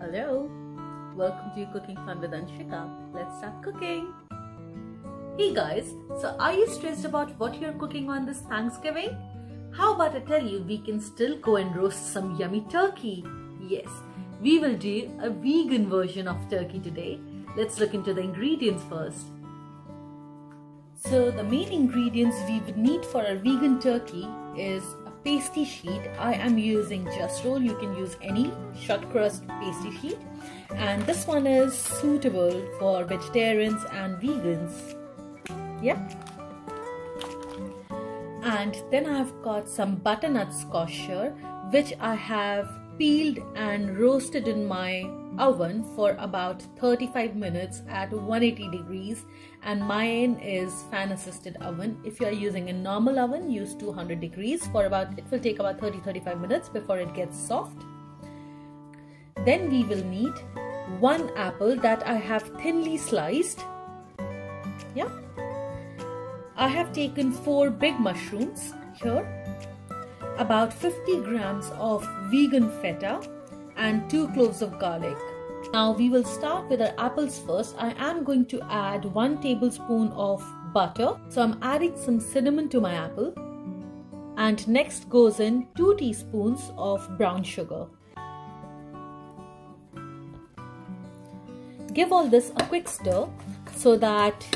Hello, welcome to Cooking Fun with Anshika. Let's start cooking. Hey guys, so are you stressed about what you're cooking on this Thanksgiving? How about I tell you, we can still go and roast some yummy turkey. Yes, we will do a vegan version of turkey today. Let's look into the ingredients first. So the main ingredients we would need for a vegan turkey is a pastry sheet. I am using Just Roll. You can use any Shortcrust pastry sheet. And this one is suitable for vegetarians and vegans. Yeah. And then I've got some butternut squash here, which I have peeled and roasted in my oven for about 35 minutes at 180 degrees, and mine is fan assisted oven. If you are using a normal oven, use 200 degrees for it will take about 30-35 minutes before it gets soft. Then we will need one apple that I have thinly sliced. Yeah, I have taken 4 big mushrooms here, about 50 grams of vegan feta and 2 cloves of garlic. Now we will start with our apples first. I am going to add 1 tablespoon of butter. So I'm adding some cinnamon to my apple. And next goes in 2 teaspoons of brown sugar. Give all this a quick stir so that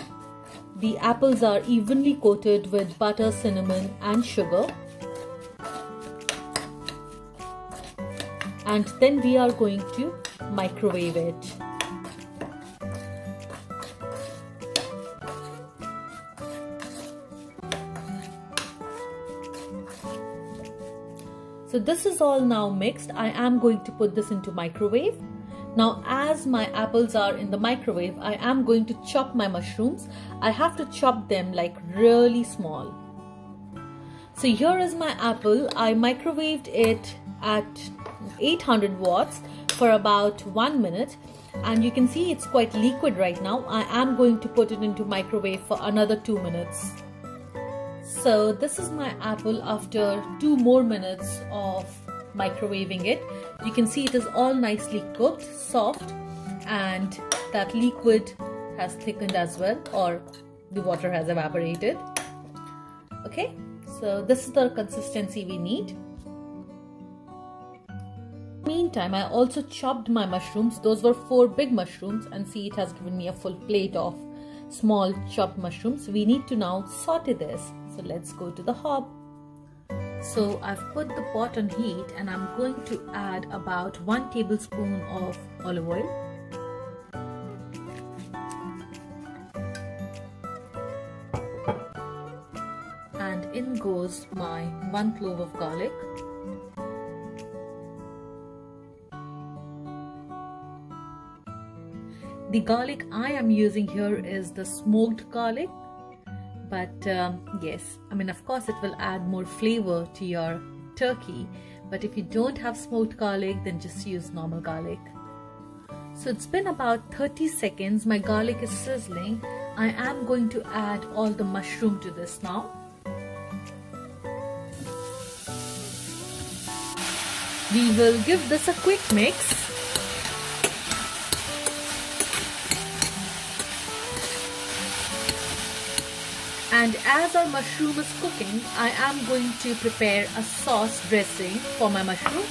the apples are evenly coated with butter, cinnamon and sugar. And then we are going to microwave it. So this is all now mixed. I am going to put this into microwave. Now as my apples are in the microwave, I am going to chop my mushrooms. I have to chop them like really small. So here is my apple. I microwaved it at 800 watts for about 1 minute, and you can see it's quite liquid right now. I am going to put it into microwave for another 2 minutes. So this is my apple after 2 more minutes of microwaving it. You can see it is all nicely cooked, soft, and that liquid has thickened as well, or the water has evaporated. Okay, so this is the consistency we need. Meantime, I also chopped my mushrooms. Those were 4 big mushrooms, and see, it has given me a full plate of small chopped mushrooms. We need to now saute this. So let's go to the hob. So I've put the pot on heat, and I'm going to add about 1 tablespoon of olive oil. And in goes my 1 clove of garlic. The garlic I am using here is the smoked garlic, but yes, I mean, of course it will add more flavor to your turkey, but if you don't have smoked garlic, then just use normal garlic. So it's been about 30 seconds, my garlic is sizzling. I am going to add all the mushroom to this now. We will give this a quick mix. And as our mushroom is cooking, I am going to prepare a sauce dressing for my mushroom.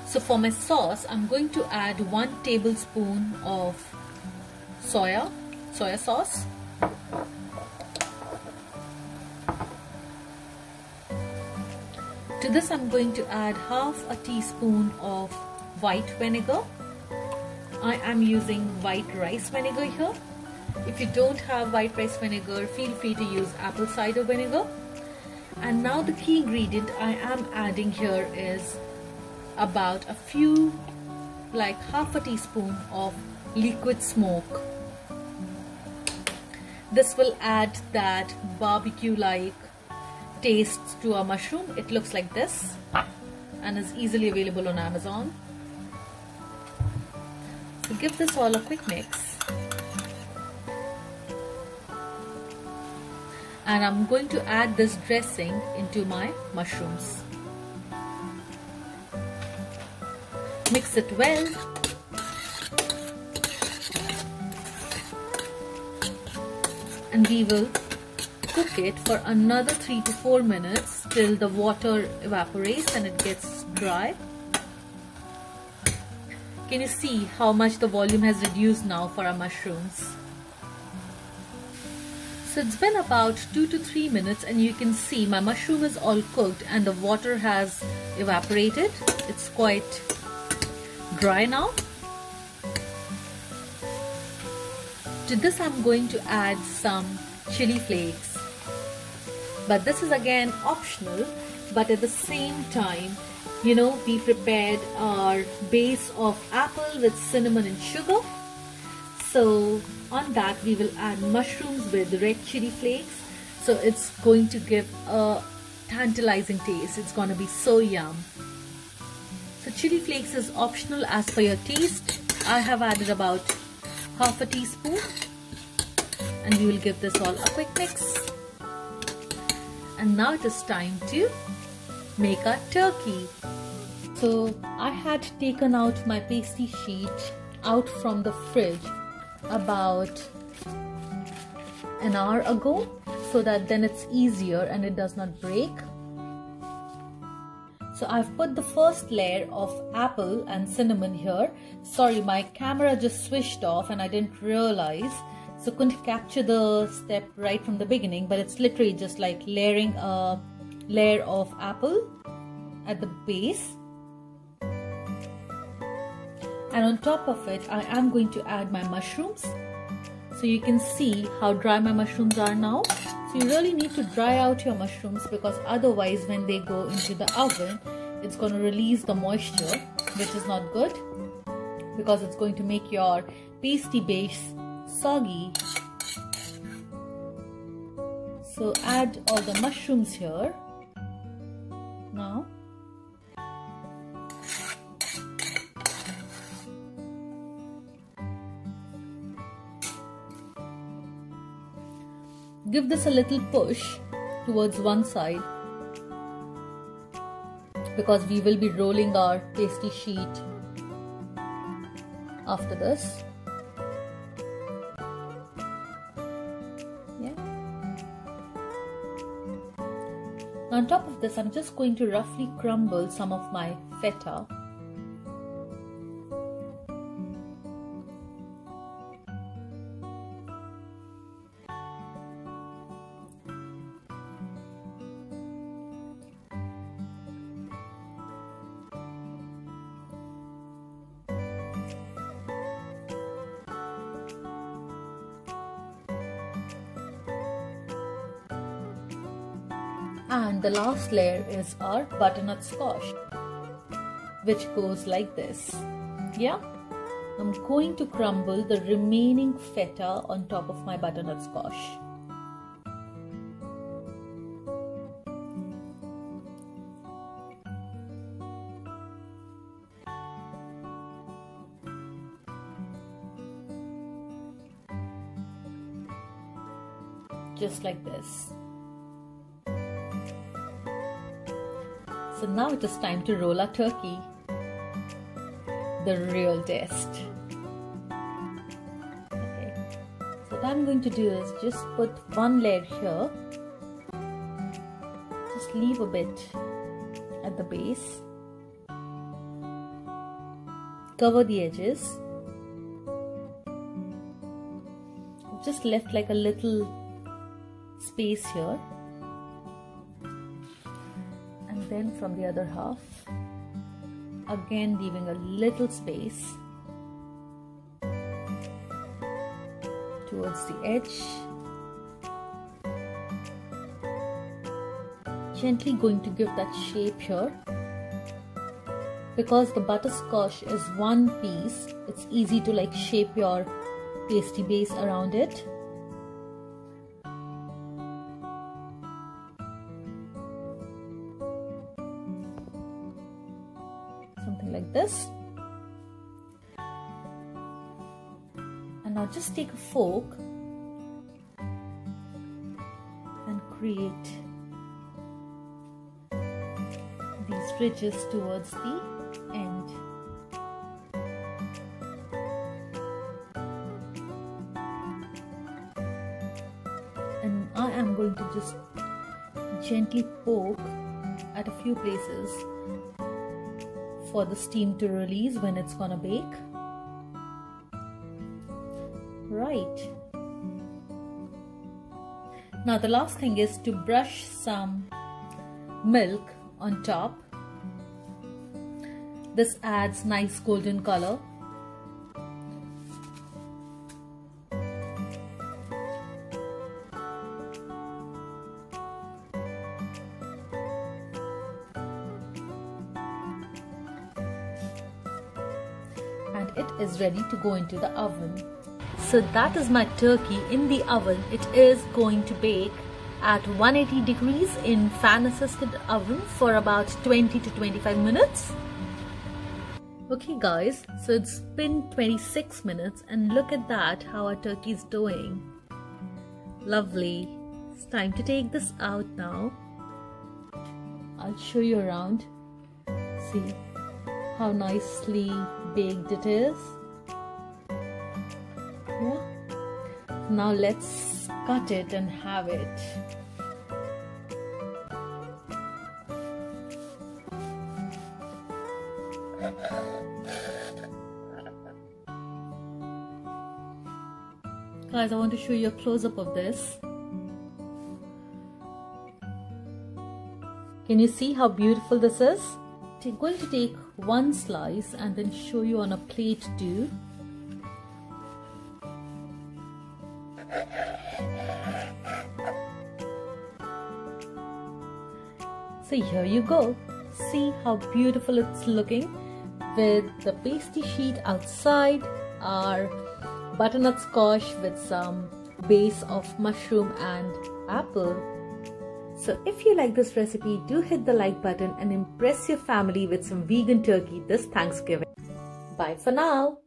So for my sauce, I'm going to add 1 tablespoon of soya sauce. To this, I'm going to add half a teaspoon of white vinegar. I am using white rice vinegar here. If you don't have white rice vinegar, feel free to use apple cider vinegar. And now the key ingredient I am adding here is about half a teaspoon of liquid smoke. This will add that barbecue-like taste to our mushroom. It looks like this and is easily available on Amazon. So give this all a quick mix. And I'm going to add this dressing into my mushrooms. Mix it well. And we will cook it for another 3 to 4 minutes till the water evaporates and it gets dry. Can you see how much the volume has reduced now for our mushrooms? So it's been about 2 to 3 minutes and you can see my mushroom is all cooked and the water has evaporated. It's quite dry now. To this I'm going to add some chili flakes. But this is again optional, but at the same time, you know, we prepared our base of apple with cinnamon and sugar. So on that we will add mushrooms with red chili flakes. So it's going to give a tantalizing taste. It's going to be so yum. So chili flakes is optional as per your taste. I have added about half a teaspoon. And we will give this all a quick mix. And now it is time to make our turkey. So I had taken out my pasty sheet out from the fridge about an hour ago so that then it's easier and it does not break. So I've put the first layer of apple and cinnamon here. Sorry, my camera just switched off and I didn't realize, so couldn't capture the step right from the beginning, but it's literally just like layering a layer of apple at the base. And on top of it, I am going to add my mushrooms. So you can see how dry my mushrooms are now. So you really need to dry out your mushrooms because otherwise when they go into the oven, it's going to release the moisture, which is not good because it's going to make your pasty base soggy. So add all the mushrooms here now. Give this a little push towards one side because we will be rolling our pasty sheet after this. Yeah. Now on top of this, I'm just going to roughly crumble some of my feta. And the last layer is our butternut squash, which goes like this. Yeah, I'm going to crumble the remaining feta on top of my butternut squash. Just like this. So now it is time to roll our turkey, the real test. Okay, so what I'm going to do is just put one layer here, just leave a bit at the base, cover the edges. I've just left like a little space here. Then from the other half, again leaving a little space towards the edge. Gently going to give that shape here. Because the butterscotch is one piece, it's easy to like shape your pasty base around it. Something like this. And now just take a fork and create these ridges towards the end. I am going to just gently poke at a few places for the steam to release when it's gonna bake. Right. Now the last thing is to brush some milk on top. This adds nice golden color. And it is ready to go into the oven. So that is my turkey in the oven. It is going to bake at 180 degrees in fan assisted oven for about 20 to 25 minutes. Okay guys, so it's been 26 minutes and look at that, how our turkey is doing. Lovely. It's time to take this out now. I'll show you around. See how nicely baked it is. Yeah. Now let's cut it and have it. Guys, I want to show you a close-up of this. Can you see how beautiful this is? I'm going to take one slice and then show you on a plate too. So here you go. See how beautiful it's looking with the pastry sheet outside, our butternut squash with some base of mushroom and apple. So if you like this recipe, do hit the like button and impress your family with some vegan turkey this Thanksgiving. Bye for now.